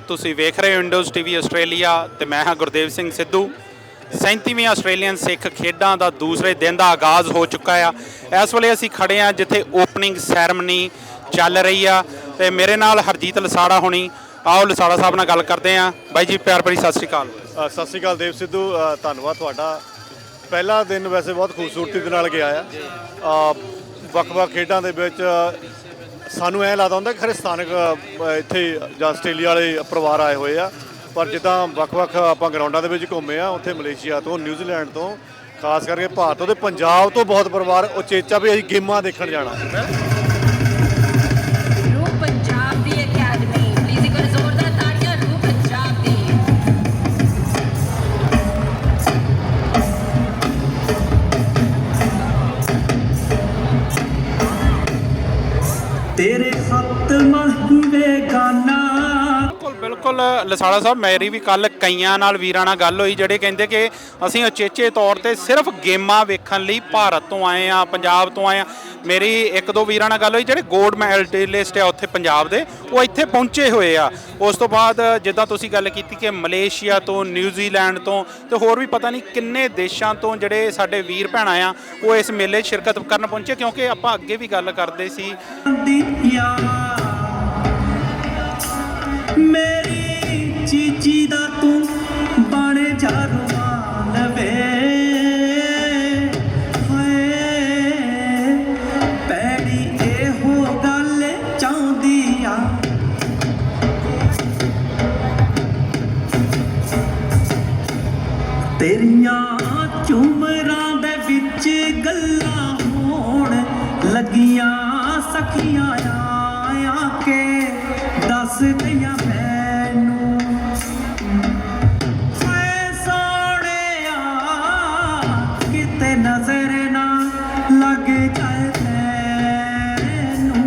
ਤੁਸੀਂ ਵੇਖ ਰਹੇ ਹੋ ਇੰਡੋਜ਼ ਟੀਵੀ ਆਸਟ੍ਰੇਲੀਆ ਤੇ ਮੈਂ ਹਾਂ ਗੁਰਦੇਵ ਸਿੰਘ ਸਿੱਧੂ। 37ਵੀਂ ਆਸਟ੍ਰੇਲੀਅਨ ਸਿੱਖ ਖੇਡਾਂ ਦਾ ਦੂਸਰੇ ਦਿਨ ਦਾ ਆਗਾਜ਼ ਹੋ ਚੁੱਕਾ ਆ। ਇਸ ਵੇਲੇ ਅਸੀਂ ਖੜੇ ਆ ਜਿੱਥੇ ਓਪਨਿੰਗ ਸੈਰਮਨੀ ਚੱਲ ਰਹੀ ਆ ਤੇ ਮੇਰੇ ਨਾਲ ਹਰਜੀਤ ਲਸਾੜਾ ਹੋਣੀ। ਆਓ ਲਸਾੜਾ ਸਾਹਿਬ ਨਾਲ ਗੱਲ ਕਰਦੇ ਆ। ਬਾਈ ਜੀ ਪਿਆਰ ਭਰੀ ਸਤਿ ਸ਼੍ਰੀ ਅਕਾਲ। ਸਤਿ ਸ਼੍ਰੀ ਅਕਾਲ ਦੇਵ ਸਿੱਧੂ, ਧੰਨਵਾਦ ਤੁਹਾਡਾ। ਪਹਿਲਾ ਦਿਨ ਵੈਸੇ ਬਹੁਤ ਖੂਬਸੂਰਤੀ ਦੇ ਨਾਲ ਗਿਆ ਆ। ਵੱਖ-ਵੱਖ ਖੇਡਾਂ ਦੇ ਵਿੱਚ ਸਾਨੂੰ ਐਂ ਲੱਗਦਾ ਹੁੰਦਾ ਕਿ ਖਰੇ ਸਥਾਨਕ ਇੱਥੇ ਜਾਂ ਆਸਟ੍ਰੇਲੀਆ ਵਾਲੇ ਪਰਿਵਾਰ ਆਏ ਹੋਏ ਆ, ਪਰ ਜਿੱਦਾਂ ਵੱਖ-ਵੱਖ ਆਪਾਂ ਗਰਾਊਂਡਾਂ ਦੇ ਵਿੱਚ ਘੁੰਮੇ ਆ, ਉੱਥੇ ਮਲੇਸ਼ੀਆ ਤੋਂ, ਨਿਊਜ਼ੀਲੈਂਡ ਤੋਂ, ਖਾਸ ਕਰਕੇ ਭਾਰਤ ਤੇ ਪੰਜਾਬ ਤੋਂ ਬਹੁਤ ਪਰਿਵਾਰ ਉਚੇਚਾ ਵੀ ਅਸੀਂ ਗੇਮਾਂ ਦੇਖਣ ਜਾਣਾ। ਪੰਜਾਬ ਦੀ ਅਕੈਡਮੀ ਪਲੀਜ਼ ਇੱਕ ਵਾਰ ਜ਼ੋਰਦਾਰ ਤਾੜੀਆਂ। ਪੰਜਾਬ ਦੀ तेरे हत्थ माही वे गाना। ਬਿਲਕੁਲ ਲਸਾੜਾ ਸਾਹਿਬ, ਮੇਰੀ ਵੀ ਕੱਲ ਕਈਆਂ ਨਾਲ ਵੀਰਾਂ ਨਾਲ ਗੱਲ ਹੋਈ ਜਿਹੜੇ ਕਹਿੰਦੇ ਕਿ ਅਸੀਂ ਉਚੇਚੇ ਤੌਰ ਤੇ ਸਿਰਫ ਗੇਮਾਂ ਵੇਖਣ ਲਈ ਭਾਰਤ ਤੋਂ ਆਏ ਆ, ਪੰਜਾਬ ਤੋਂ ਆਏ ਆ। ਮੇਰੀ ਇੱਕ ਦੋ ਵੀਰਾਂ ਨਾਲ ਗੱਲ ਹੋਈ ਜਿਹੜੇ ਗੋਲਡ ਮੈਡਲਿਸਟ ਆ ਉੱਥੇ ਪੰਜਾਬ ਦੇ, ਉਹ ਇੱਥੇ ਪਹੁੰਚੇ ਹੋਏ ਆ। ਉਸ ਤੋਂ ਬਾਅਦ ਜਿੱਦਾਂ ਤੁਸੀਂ ਗੱਲ ਕੀਤੀ ਕਿ ਮਲੇਸ਼ੀਆ ਤੋਂ, ਨਿਊਜ਼ੀਲੈਂਡ ਤੋਂ ਤੇ ਹੋਰ ਵੀ ਪਤਾ ਨਹੀਂ ਕਿੰਨੇ ਦੇਸ਼ਾਂ ਤੋਂ ਜਿਹੜੇ ਸਾਡੇ ਵੀਰ ਭੈਣਾਂ ਆ ਉਹ ਇਸ ਮੇਲੇ 'ਚ ਸ਼ਿਰਕਤ ਕਰਨ ਪਹੁੰਚੇ। ਕਿਉਂਕਿ ਆਪਾਂ ਅੱਗੇ ਵੀ ਗੱਲ ਕਰਦੇ ਸੀ मेरी चीची दा तू बने जा रुमाल वे, हाय पैड़ी ए हो गल चाहुंदी आ। तेरियां झूमरां दे विच गल्लां होण लगियां सखियां आ के दस दियां मैनू सोहणिया किते नजर ना लग जाए तैनू।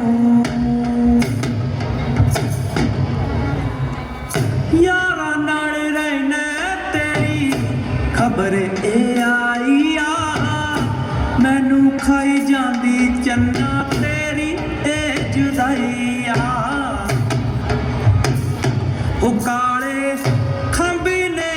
यारा नाल रहना तेरी खबर ए आई आ, मैनू खाई जांदी चन्ना तेरी ए जुदाई आ। उकाले खंबी ने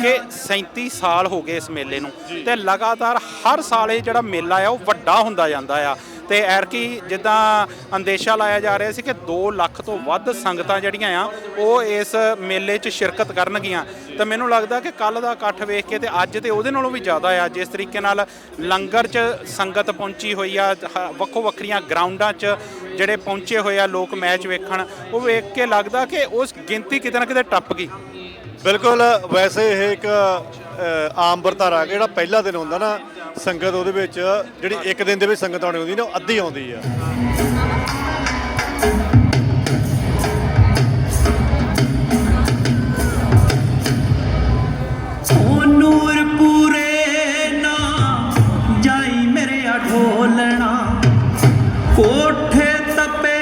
ਕਿ 37 ਸਾਲ ਹੋ ਗਏ ਇਸ ਮੇਲੇ ਨੂੰ ਤੇ ਲਗਾਤਾਰ ਹਰ ਸਾਲ ਇਹ ਜਿਹੜਾ ਮੇਲਾ ਆ ਉਹ ਵੱਡਾ ਹੁੰਦਾ ਜਾਂਦਾ ਆ। ਤੇ ਐਰਕੀ ਜਿੱਦਾਂ ਅੰਦੇਸ਼ਾ ਲਾਇਆ ਜਾ ਰਿਹਾ ਸੀ ਕਿ 2 ਲੱਖ ਤੋਂ ਵੱਧ ਸੰਗਤਾਂ ਜਿਹੜੀਆਂ ਆ ਉਹ ਇਸ ਮੇਲੇ 'ਚ ਸ਼ਿਰਕਤ ਕਰਨਗੀਆਂ। ਤਾਂ ਮੈਨੂੰ ਲੱਗਦਾ ਕਿ ਕੱਲ੍ਹ ਦਾ ਇਕੱਠ ਵੇਖ ਕੇ ਤੇ ਅੱਜ ਤੇ ਉਹਦੇ ਨਾਲੋਂ ਵੀ ਜ਼ਿਆਦਾ ਆ। ਜਿਸ ਤਰੀਕੇ ਨਾਲ ਲੰਗਰ 'ਚ ਸੰਗਤ ਪਹੁੰਚੀ ਹੋਈ ਆ, ਵੱਖੋ ਵੱਖਰੀਆਂ ਗਰਾਊਂਡਾਂ 'ਚ ਜਿਹੜੇ ਪਹੁੰਚੇ ਹੋਏ ਆ ਲੋਕ ਮੈਚ ਵੇਖਣ, ਉਹ ਵੇਖ ਕੇ ਲੱਗਦਾ ਕਿ ਉਸ ਗਿਣਤੀ ਕਿਤੇ ਨਾ ਕਿਤੇ ਟੱਪ ਗਈ। ਬਿਲਕੁਲ, ਵੈਸੇ ਇਹ ਇੱਕ ਆਮ ਵਰਤਾਰਾ ਜਿਹੜਾ ਪਹਿਲਾ ਦਿਨ ਹੁੰਦਾ ਨਾ, ਸੰਗਤ ਉਹਦੇ ਵਿੱਚ ਜਿਹੜੀ ਇੱਕ ਦਿਨ ਦੇ ਵਿੱਚ ਸੰਗਤ ਆਉਣੀ ਹੁੰਦੀ ਨਾ, ਉਹ ਅੱਧੀ ਆਉਂਦੀ ਆ। ਨੂਰਪੁਰੇ ਨਾ ਜਾਈ ਮੇਰੇ ਢੋਲਣਾ, ਕੋਠੇ ਤਪੇ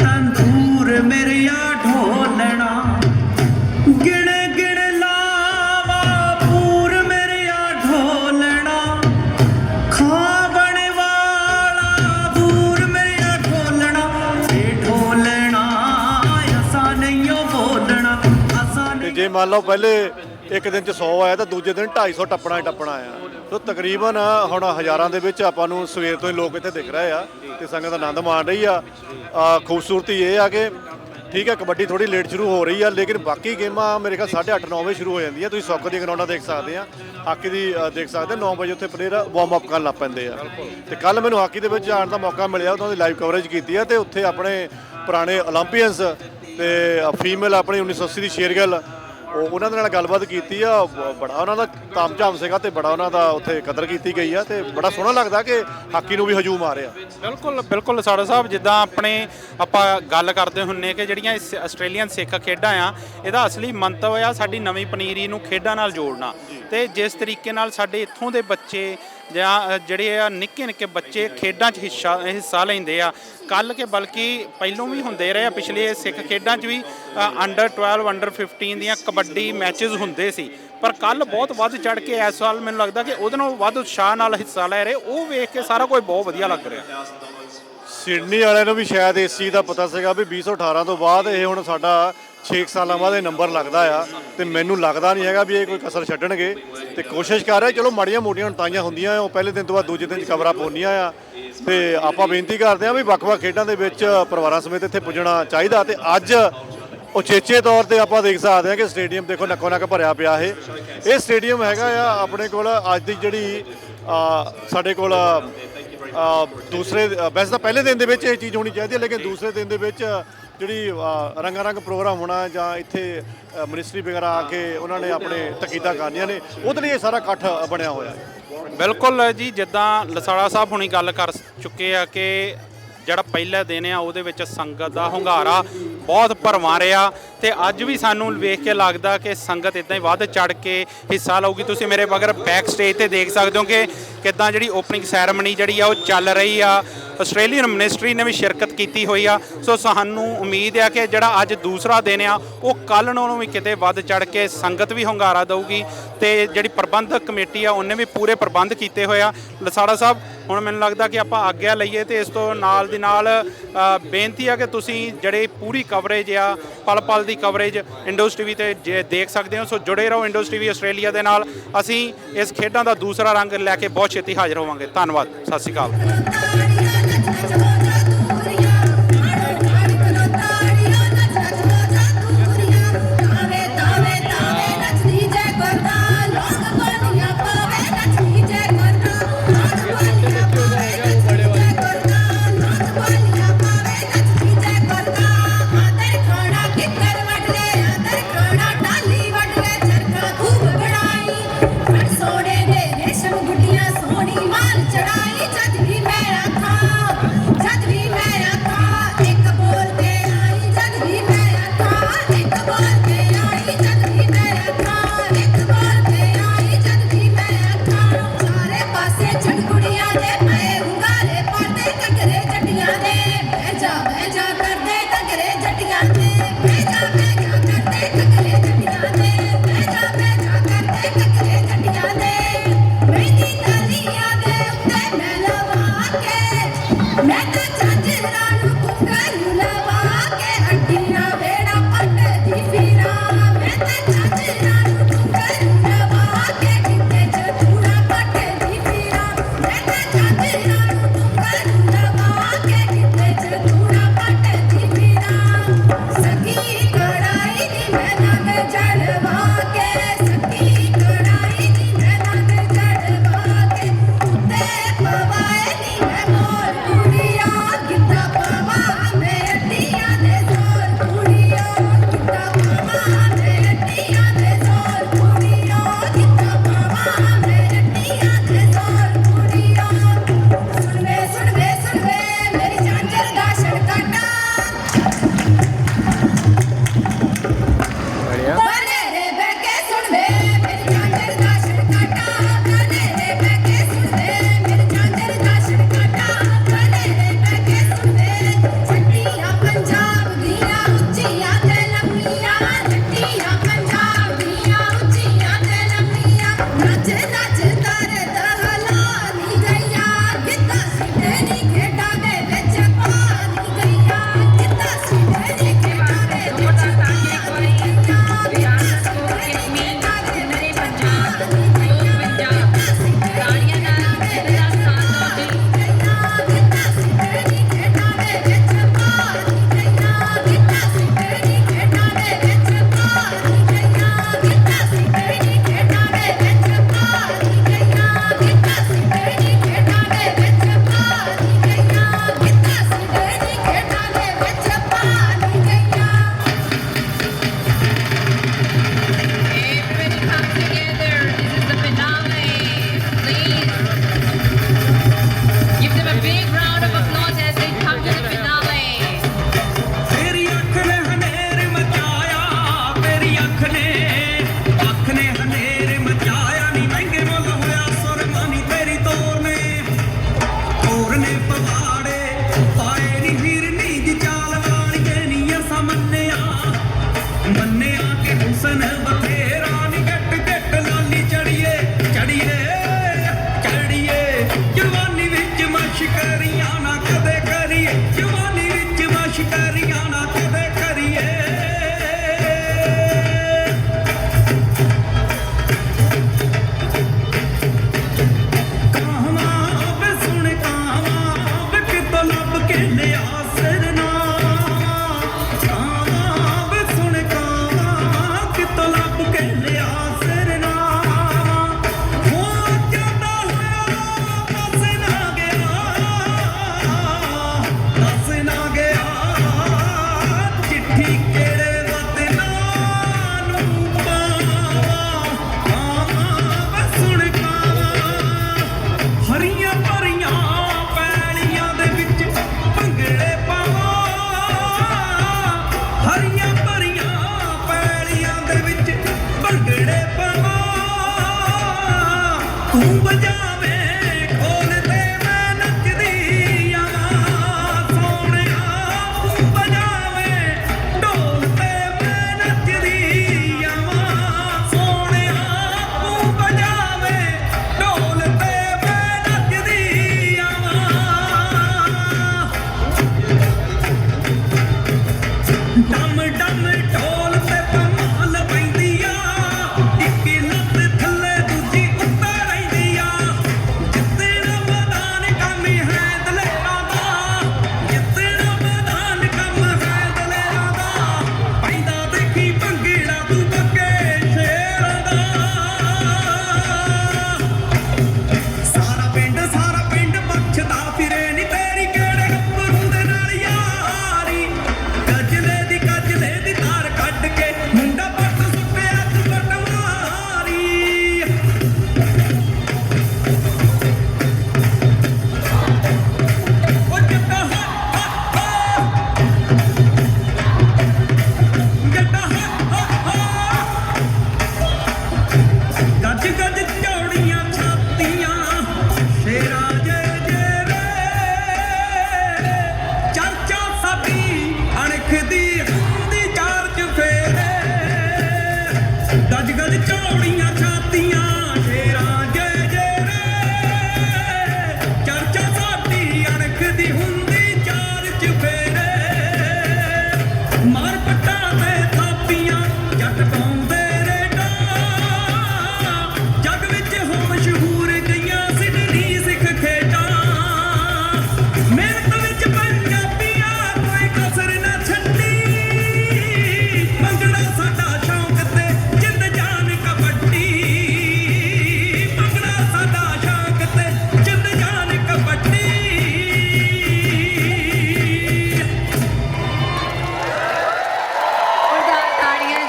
ਤੰਦੂਰ ਮੇਰੇ ਢੋਲਣਾ, ਗਿਣ ਗਿਣ ਲਾਵਾ ਪੂਰ ਮੇਰੇ ਢੋਲਣਾ, ਖਾਵਣ ਵਾਲਾ ਦੂਰ ਮੇਰੇ ਢੋਲਣਾ, ਇਹ ਢੋਲਣਾ ਅਸਾਂ ਨਹੀਂ ਉਹ ਬੋਲਣਾ, ਅਸਾਂ ਤੇ ਜੇ ਮੰਨ ਲਓ ਪਹਿਲੇ ਇੱਕ ਦਿਨ 'ਚ 100 ਆਇਆ ਤਾਂ ਦੂਜੇ ਦਿਨ 250 ਟੱਪਣਾ ਹੀ ਟੱਪਣਾ ਆ। ਸੋ ਤਕਰੀਬਨ ਹੁਣ ਹਜ਼ਾਰਾਂ ਦੇ ਵਿੱਚ ਆਪਾਂ ਨੂੰ ਸਵੇਰ ਤੋਂ ਹੀ ਲੋਕ ਇੱਥੇ ਦਿਖ ਰਹੇ ਆ ਤੇ ਸੰਗਤ ਆਨੰਦ ਮਾਣ ਰਹੀ ਆ। ਖੂਬਸੂਰਤੀ ਇਹ ਆ ਕਿ ਠੀਕ ਹੈ, ਕਬੱਡੀ ਥੋੜੀ ਲੇਟ ਸ਼ੁਰੂ ਹੋ ਰਹੀ ਆ, ਲੇਕਿਨ ਬਾਕੀ ਗੇਮਾਂ ਮੇਰੇ ਖਿਆਲ 8:30-9 ਵਜੇ ਸ਼ੁਰੂ ਹੋ ਜਾਂਦੀਆਂ। ਤੁਸੀਂ ਸੌਕਰ ਦੀਆਂ ਗਰਾਊਂਡਾਂ ਦੇਖ ਸਕਦੇ ਆ, ਹਾਕੀ ਦੀ ਦੇਖ ਸਕਦੇ 9 ਵਜੇ ਉੱਥੇ ਪਲੇਅਰ ਵਾਰਮ ਅਪ ਕਰਨ ਲੱਗ ਪੈਂਦੇ ਆ। ਤੇ ਕੱਲ ਮੈਨੂੰ ਹਾਕੀ ਦੇ ਵਿੱਚ ਜਾਣ ਦਾ ਮੌਕਾ ਮਿਲਿਆ, ਉਹਨਾਂ ਦੀ ਲਾਈਵ ਕਵਰੇਜ ਕੀਤੀ ਆ। ਤੇ ਉੱਥੇ ਆਪਣੇ ਪੁਰਾਣੇ ਓਲੰਪੀਅਨਸ ਤੇ ਫੀਮੇਲ ਆਪਣੀ 1980 ਦੀ ਸ਼ੇਰਗਿੱਲ, ਉਹਨਾਂ ਦੇ ਨਾਲ ਗੱਲਬਾਤ ਕੀਤੀ ਆ। ਬੜਾ ਉਹਨਾਂ ਦਾ ਤਾਮਝਾਮ ਸੀਗਾ ਤੇ ਬੜਾ ਉਹਨਾਂ ਦਾ ਉੱਥੇ ਕਦਰ ਕੀਤੀ ਗਈ ਆ ਤੇ ਬੜਾ ਸੋਹਣਾ ਲੱਗਦਾ ਕਿ ਹਾਕੀ ਨੂੰ ਵੀ ਹਜੂਮ ਆ ਰਿਹਾ। ਬਿਲਕੁਲ ਬਿਲਕੁਲ ਲਸਾੜਾ ਸਾਹਿਬ, ਜਿੱਦਾਂ ਆਪਣੇ ਆਪਾਂ ਗੱਲ ਕਰਦੇ ਹੁੰਨੇ ਕਿ ਜਿਹੜੀਆਂ ਆਸਟ੍ਰੇਲੀਅਨ ਸਿੱਖ ਖੇਡਾਂ ਆ, ਇਹਦਾ ਅਸਲੀ ਮੰਤਵ ਆ ਸਾਡੀ ਨਵੀਂ ਪਨੀਰੀ ਨੂੰ ਖੇਡਾਂ ਨਾਲ ਜੋੜਨਾ। ਤੇ ਜਿਸ ਤਰੀਕੇ ਨਾਲ ਸਾਡੇ ਇੱਥੋਂ ਦੇ ਬੱਚੇ ਜਾਂ ਜਿਹੜੇ ਆ ਨਿੱਕੇ ਨਿੱਕੇ ਬੱਚੇ ਖੇਡਾਂ 'ਚ ਹਿੱਸਾ ਲੈਂਦੇ ਆ, ਕੱਲ੍ਹ ਕੇ ਬਲਕਿ ਪਹਿਲੋਂ ਵੀ ਹੁੰਦੇ ਰਹੇ ਆ, ਪਿਛਲੇ ਸਿੱਖ ਖੇਡਾਂ 'ਚ ਵੀ ਅੰਡਰ 12 ਅੰਡਰ 15 ਦੀਆਂ ਕਬੱਡੀ ਮੈਚਿਸ ਹੁੰਦੇ ਸੀ। ਪਰ ਕੱਲ੍ਹ ਬਹੁਤ ਵੱਧ ਚੜ੍ਹ ਕੇ ਇਸ ਸਾਲ ਮੈਨੂੰ ਲੱਗਦਾ ਕਿ ਉਹਦੇ ਨਾਲੋਂ ਵੱਧ ਉਤਸ਼ਾਹ ਨਾਲ ਹਿੱਸਾ ਲੈ ਰਹੇ, ਉਹ ਵੇਖ ਕੇ ਸਾਰਾ ਕੁਝ ਬਹੁਤ ਵਧੀਆ ਲੱਗ ਰਿਹਾ। ਸਿਡਨੀ ਵਾਲਿਆਂ ਨੂੰ ਵੀ ਸ਼ਾਇਦ ਇਸ ਚੀਜ਼ ਦਾ ਪਤਾ ਸੀਗਾ ਵੀ 2018 ਤੋਂ ਬਾਅਦ ਇਹ ਹੁਣ ਸਾਡਾ 6 ਸਾਲਾਂ ਬਾਅਦ ਇਹ ਨੰਬਰ ਲੱਗਦਾ ਆ, ਤੇ ਮੈਨੂੰ ਲੱਗਦਾ ਨਹੀਂ ਹੈਗਾ ਵੀ ਇਹ ਕੋਈ ਕਸਰ ਛੱਡਣਗੇ, ਤੇ ਕੋਸ਼ਿਸ਼ ਕਰ ਰਹੇ। ਚਲੋ ਮਾੜੀਆਂ ਮੋਟੀਆਂ ਉਣਤਾਈਆਂ ਹੁੰਦੀਆਂ ਆ, ਉਹ ਪਹਿਲੇ ਦਿਨ ਤੋਂ ਬਾਅਦ ਦੂਜੇ ਦਿਨ 'ਚ ਖਬਰਾਂ ਪਾਉਂਦੀਆਂ ਆ, ਤੇ ਆਪਾਂ ਬੇਨਤੀ ਕਰਦੇ ਆ ਵੀ ਵੱਖ-ਵੱਖ ਖੇਡਾਂ ਦੇ ਵਿੱਚ ਪਰਿਵਾਰਾਂ ਸਮੇਤ ਇੱਥੇ ਪੁੱਜਣਾ ਚਾਹੀਦਾ। ਤੇ ਅੱਜ ਉਚੇਚੇ ਤੌਰ ਤੇ ਆਪਾਂ ਦੇਖ ਸਕਦੇ ਹਾਂ ਕਿ ਸਟੇਡੀਅਮ ਦੇਖੋ ਨੱਕੋ ਨੱਕ ਭਰਿਆ ਪਿਆ। ਇਹ ਸਟੇਡੀਅਮ ਹੈਗਾ ਆ ਆਪਣੇ ਕੋਲ ਅੱਜ ਦੀ ਜਿਹੜੀ ਸਾਡੇ ਕੋਲ ਦੂਸਰੇ ਵੈਸੇ ਤਾਂ ਪਹਿਲੇ ਦਿਨ ਦੇ ਵਿੱਚ ਇਹ ਚੀਜ਼ ਹੋਣੀ ਚਾਹੀਦੀ ਹੈ, ਲੇਕਿਨ ਦੂਸਰੇ ਦਿਨ ਦੇ ਵਿੱਚ ਜਿਹੜੀ ਰੰਗਾ ਰੰਗ ਪ੍ਰੋਗਰਾਮ ਹੋਣਾ ਜਾਂ ਇੱਥੇ ਮਿਨਿਸਟਰੀ ਵਗੈਰਾ ਆ ਕੇ ਉਹਨਾਂ ਨੇ ਆਪਣੇ ਤਕੀਦਾਂ ਕਰਨੀਆਂ ਨੇ, ਉਹਦੇ ਲਈ ਇਹ ਸਾਰਾ ਇਕੱਠ ਬਣਿਆ ਹੋਇਆ ਹੈ। ਬਿਲਕੁਲ ਜੀ, ਜਿੱਦਾਂ ਲਸਾੜਾ ਸਾਹਿਬ ਹੁਣੀ ਗੱਲ ਕਰ ਚੁੱਕੇ ਆ ਕਿ ਜਿਹੜਾ ਪਹਿਲਾ ਦਿਨ ਆ ਉਹਦੇ ਵਿੱਚ ਸੰਗਤ ਦਾ ਹੁੰਗਾਰਾ ਬਹੁਤ ਭਰਵਾਂ ਰਿਹਾ, ਤੇ ਅੱਜ ਵੀ ਸਾਨੂੰ ਵੇਖ ਕੇ ਲੱਗਦਾ ਕਿ ਸੰਗਤ ਇਦਾਂ ਹੀ ਵੱਧ ਚੜ ਕੇ ਹਿੱਸਾ ਲਊਗੀ। ਤੁਸੀਂ ਮੇਰੇ ਮਗਰ ਬੈਕ ਸਟੇਜ ਤੇ ਦੇਖ ਸਕਦੇ ਹੋ ਕਿ ਕਿੱਦਾਂ ਜਿਹੜੀ ਓਪਨਿੰਗ ਸੈਰੇਮਨੀ ਜਿਹੜੀ ਆ ਉਹ ਚੱਲ ਰਹੀ ਆ। ਆਸਟ੍ਰੇਲੀਅਨ ਮਿਨਿਸਟਰੀ ਨੇ ਵੀ ਸ਼ਿਰਕਤ ਕੀਤੀ ਹੋਈ ਆ। ਸੋ ਸਾਨੂੰ ਉਮੀਦ ਆ ਕਿ ਜਿਹੜਾ ਅੱਜ ਦੂਸਰਾ ਦਿਨ ਆ ਉਹ ਕੱਲ੍ਹ ਨਾਲੋਂ ਵੀ ਕਿਤੇ ਵੱਧ ਚੜ ਕੇ ਸੰਗਤ ਵੀ ਹੁੰਗਾਰਾ ਦਊਗੀ, ਤੇ ਜਿਹੜੀ ਪ੍ਰਬੰਧਕ ਕਮੇਟੀ ਆ ਉਹਨੇ ਵੀ ਪੂਰੇ ਪ੍ਰਬੰਧ ਕੀਤੇ ਹੋਏ ਆ। ਲਸਾੜਾ ਸਾਹਿਬ, ਹੁਣ ਮੈਨੂੰ ਲੱਗਦਾ ਕਿ ਆਪਾਂ ਆਗਿਆ ਲਈਏ, ਤੇ ਇਸ ਤੋਂ ਨਾਲ ਦੀ ਨਾਲ ਬੇਨਤੀ ਆ ਕਿ ਤੁਸੀਂ ਜਿਹੜੇ ਪੂਰੀ ਕਵਰੇਜ ਆ ਪਲ ਪਲ ਦੀ ਕਵਰੇਜ ਇੰਡੋਜ਼ ਟੀਵੀ ਤੇ ਦੇਖ ਸਕਦੇ ਹੋ। ਸੋ ਜੁੜੇ ਰਹੋ ਇੰਡੋਜ਼ ਟੀਵੀ ਆਸਟ੍ਰੇਲੀਆ ਦੇ ਨਾਲ। ਅਸੀਂ ਇਸ ਖੇਡਾਂ ਦਾ ਦੂਸਰਾ ਰੰਗ ਲੈ ਕੇ ਬਹੁਤ ਛੇਤੀ ਹਾਜ਼ਰ ਹੋਵਾਂਗੇ। ਧੰਨਵਾਦ, ਸਤਿ ਸ਼੍ਰੀ ਅਕਾਲ। ਮੈਂ ਤਾਂ ਚਾਂਦਰਾ ਨੂੰ ਪੁਕਾਰੂ ਲਵਾ